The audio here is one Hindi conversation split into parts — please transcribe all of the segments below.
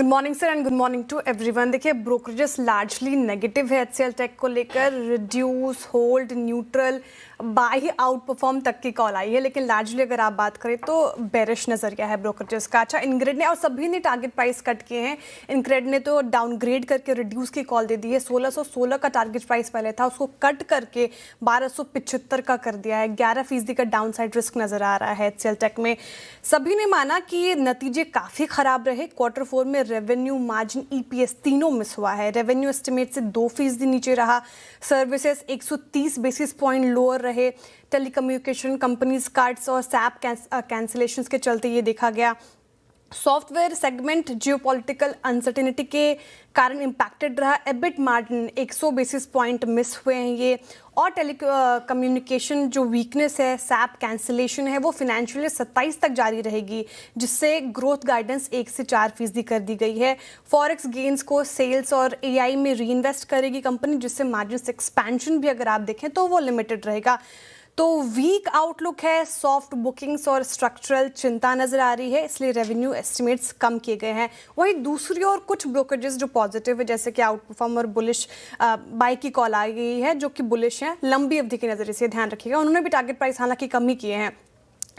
Good morning sir and good morning to everyone. देखिए ब्रोकरेजेस लार्जली नेगेटिव है एचसीएल टेक को लेकर, reduce, hold, neutral, buy, outperform तक की कॉल आई है, लेकिन लार्जली अगर आप बात करें तो बेरिश नजरिया है ब्रोकरेजेस का। अच्छा, इनग्रेड ने और सभी ने टारगेट प्राइस कट किए हैं। इनग्रेड ने तो डाउनग्रेड करके रिड्यूस की कॉल दे दी है। 1616 का टारगेट प्राइस पहले था, उसको कट करके 1275 का कर दिया है। 11% का डाउन साइड रिस्क नजर आ रहा है एचसीएल टेक में। सभी ने माना कि नतीजे काफी खराब रहे। क्वार्टर 4 में रेवेन्यू, मार्जिन, ईपीएस तीनों मिस हुआ है। रेवेन्यू एस्टिमेट से 2% नीचे रहा। सर्विसेज 130 बेसिस पॉइंट लोअर रहे। टेलीकम्युनिकेशन कंपनीज कार्ड्स और सैप कैंसिलेशंस के चलते ये देखा गया। सॉफ्टवेयर सेगमेंट जियोपॉलिटिकल अनसर्टेनिटी के कारण इम्पैक्टेड रहा। EBIT margin 100 basis point miss हुए हैं ये। और टेलीकम्युनिकेशन जो वीकनेस है, सैप कैंसिलेशन है, वो फिनेंशियल 27 तक जारी रहेगी, जिससे ग्रोथ गाइडेंस 1 से 4% कर दी गई है। फॉरेक्स गेन्स को सेल्स और एआई में रीइन्वेस्ट करेगी कंपनी, जिससे मार्जिन एक्सपेंशन भी अगर आप देखें तो वो लिमिटेड रहेगा। तो वीक आउटलुक है, सॉफ्ट बुकिंग्स और स्ट्रक्चरल चिंता नजर आ रही है, इसलिए रेवेन्यू एस्टिमेट्स कम किए गए हैं। वहीं दूसरी ओर कुछ ब्रोकरेजेस जो पॉजिटिव है, जैसे कि आउट परफॉर्म और बुलिश बाई की कॉल आ गई है, जो कि बुलिश है लंबी अवधि के नजरिए से, ध्यान रखिएगा। उन्होंने भी टारगेट प्राइस हालांकि कम ही किए हैं,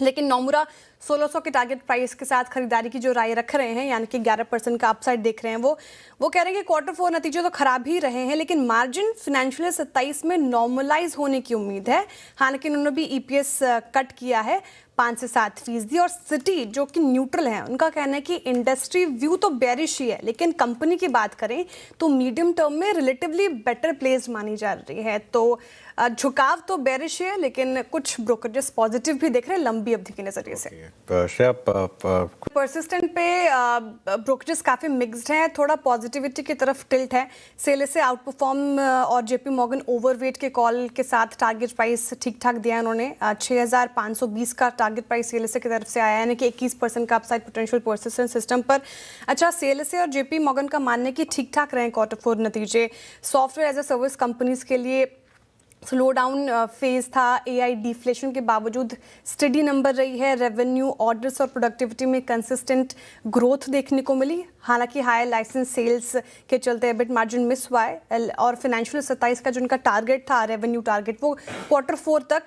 लेकिन नोमुरा 1600 के टारगेट प्राइस के साथ खरीदारी की जो राय रख रहे हैं, यानी कि 11% का अपसाइड देख रहे हैं, वो कह रहे हैं कि क्वार्टर 4 नतीजे तो खराब ही रहे हैं, लेकिन मार्जिन फिनेंशियल 27 में नॉर्मलाइज होने की उम्मीद है। हालांकि उन्होंने भी ईपीएस कट किया है 5 से 7%। और सिटी जो कि न्यूट्रल है, उनका कहना है कि इंडस्ट्री व्यू तो बेरिश ही है, लेकिन कंपनी की बात करें तो मीडियम टर्म में रिलेटिवली बेटर प्लेस्ड मानी जा रही है। तो झुकाव तो बेरिश है, लेकिन कुछ ब्रोकरेजेस पॉजिटिव भी देख रहे हैं लंबी अवधि के नजरिए से। परसिस्टेंट पे ब्रोकरेजेस काफी मिक्स्ड हैं, थोड़ा पॉजिटिविटी की तरफ टिल्ट है। सेल से आउट परफॉर्म और जेपी मॉर्गन ओवरवेट के कॉल के साथ टारगेट प्राइस ठीक ठाक दिया है उन्होंने। 6520 का टारगेट प्राइस सेल की तरफ से आया है, यानी कि 21% का अपसाइड पोटेंशियल परसिस्टेंट सिस्टम पर। अच्छा, सेल और जेपी मॉर्गन का मानना है कि ठीक ठाक रहे क्वार्टर 4 नतीजे। Software as a service companies के लिए स्लो डाउन फेज था। एआई डिफ्लेशन के बावजूद स्टडी नंबर रही है। रेवेन्यू, ऑर्डर्स और प्रोडक्टिविटी में कंसिस्टेंट ग्रोथ देखने को मिली। हालांकि हाई लाइसेंस सेल्स के चलते एबिट मार्जिन मिस हुआ है, और फिनेंशियल 27 का जो उनका टारगेट था, रेवेन्यू टारगेट, वो क्वार्टर 4 तक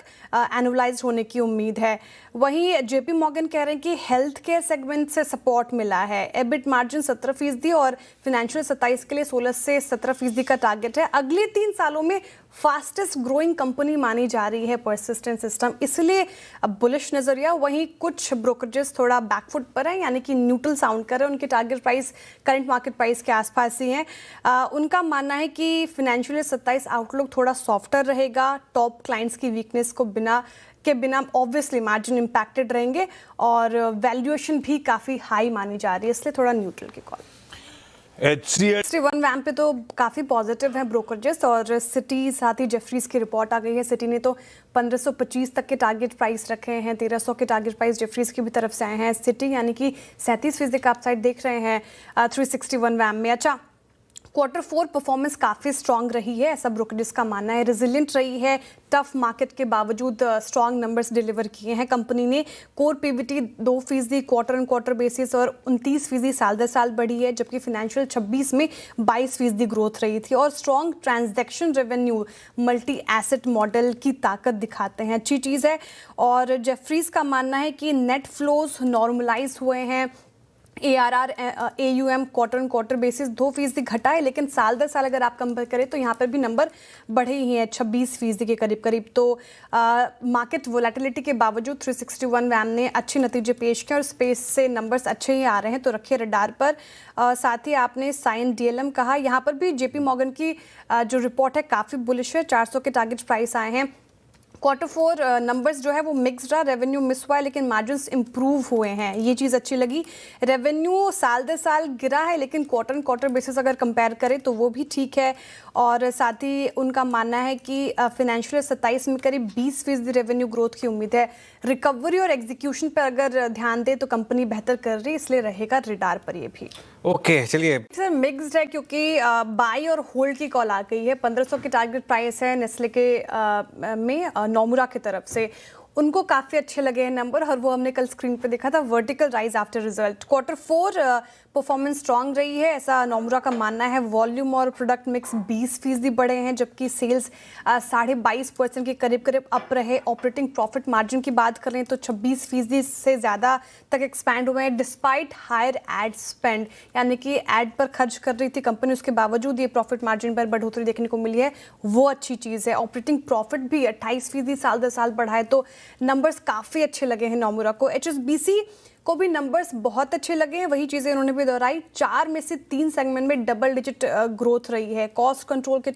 एनुअलाइज होने की उम्मीद है। वहीं जेपी मॉर्गन कह रहे हैं कि हेल्थ केयर सेगमेंट से सपोर्ट मिला है। एबिट मार्जिन 17% और फिनेंशियल 27 के लिए 16 से 17% का टारगेट है। अगले 3 सालों में फास्टेस्ट ग्रोइंग कंपनी मानी जा रही है परसिस्टेंट सिस्टम, इसलिए अब बुलिश नजरिया। वहीं कुछ ब्रोकरेजेस थोड़ा बैकफुट पर है, यानी कि न्यूट्रल साउंड कर रहे हैं। उनके target price current market price के आसपास ही हैं। उनका मानना है कि फिनेंशियल 27 आउटलुक थोड़ा सॉफ्टर रहेगा। टॉप क्लाइंट्स की वीकनेस को बिना ऑब्वियसली मार्जिन इंपैक्टेड रहेंगे, और वैल्यूएशन भी काफ़ी हाई मानी जा रही है, इसलिए थोड़ा न्यूट्रल की कॉल। HCL वैम पे तो काफ़ी पॉजिटिव है ब्रोकरेजेस, और सिटी साथ ही जेफरीज की रिपोर्ट आ गई है। सिटी ने तो 1525 तक के टारगेट प्राइस रखे हैं, 1300 के टारगेट प्राइस जेफरीज की भी तरफ से आए हैं। सिटी यानी कि 37% का अपसाइड देख रहे हैं 361 वैम में। अच्छा, क्वार्टर 4 परफॉर्मेंस काफ़ी स्ट्रांग रही है, ऐसा ब्रोकरेजेस का मानना है। रिजिलियंट रही है, टफ मार्केट के बावजूद स्ट्रांग नंबर्स डिलीवर किए हैं कंपनी ने। Core PBT 2% quarter on quarter basis और 29% साल दर साल बढ़ी है, जबकि फिनेंशियल 26 में 22% ग्रोथ रही थी। और strong transaction revenue multi asset model की ताकत दिखाते हैं, अच्छी चीज़ है। और जेफरीज का मानना है कि नेट फ्लोज नॉर्मलाइज हुए हैं। ARR AUM quarter on quarter basis 2% घटा है, लेकिन साल दर साल अगर आप कंपेयर करें तो यहाँ पर भी नंबर बढ़े ही हैं 26% के करीब करीब। तो मार्केट वोलेटिलिटी के बावजूद 361 वैम ने अच्छे नतीजे पेश किए, और स्पेस से नंबर्स अच्छे ही आ रहे हैं, तो रखिए रडार पर। साथ ही आपने साइन DLM कहा, यहाँ पर भी जेपी मॉर्गन की जो रिपोर्ट है काफ़ी बुलिश है। 400 के टारगेट प्राइस आए हैं। क्वार्टर 4 नंबर्स जो है वो मिक्स्ड रहा। रेवेन्यू मिस हुआ है, लेकिन मार्जिन्स इंप्रूव हुए हैं, ये चीज़ अच्छी लगी। रेवेन्यू साल दर साल गिरा है, लेकिन क्वार्टर क्वार्टर बेसिस अगर कंपेयर करें तो वो भी ठीक है। और साथ ही उनका मानना है कि फिनेंशियल 27 में करीब 20% रेवेन्यू ग्रोथ की उम्मीद है। रिकवरी और एग्जीक्यूशन पर अगर ध्यान दे तो कंपनी बेहतर कर रही है, इसलिए रहेगा रिडार पर ये भी। ओके, चलिए सर मिक्स्ड है, क्योंकि बाई और होल्ड की कॉल आ गई है। 1500 की टारगेट प्राइस है नेस्ले के में नोमुरा की तरफ से। उनको काफ़ी अच्छे लगे हैं नंबर और वो हमने कल स्क्रीन पे देखा था, vertical rise after result. Q4 performance strong रही है, ऐसा नोमुरा का मानना है। वॉल्यूम और प्रोडक्ट मिक्स 20% बढ़े हैं, जबकि सेल्स 22.5% के करीब करीब अप रहे। ऑपरेटिंग प्रॉफिट मार्जिन की बात करें तो 26% से ज़्यादा तक एक्सपैंड हुए हैं, डिस्पाइट हायर एड स्पेंड, यानी कि एड पर खर्च कर रही थी कंपनी, उसके बावजूद ये प्रॉफिट मार्जिन पर बढ़ोतरी देखने को मिली है, वो अच्छी चीज़ है। ऑपरेटिंग प्रॉफिट भी 28% साल दर साल बढ़ा है, तो नंबर्स काफ़ी अच्छे लगे हैं नोमुरा को। HSBC को भी नंबर्स बहुत अच्छे लगे हैं, वही चीज़ें उन्होंने भी दोहराई। 4 में से 3 सेगमेंट में डबल डिजिट ग्रोथ रही है। कॉस्ट कंट्रोल के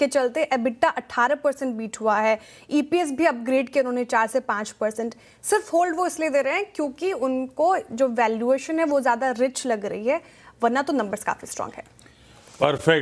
चलते एबिटा 18% बीट हुआ है। EPS भी अपग्रेड किया उन्होंने 4 से 5%। सिर्फ होल्ड वो इसलिए दे रहे हैं क्योंकि उनको जो वैल्यूएशन है वो ज़्यादा रिच लग रही है, वरना तो नंबर्स काफ़ी स्ट्रांग है। परफेक्ट।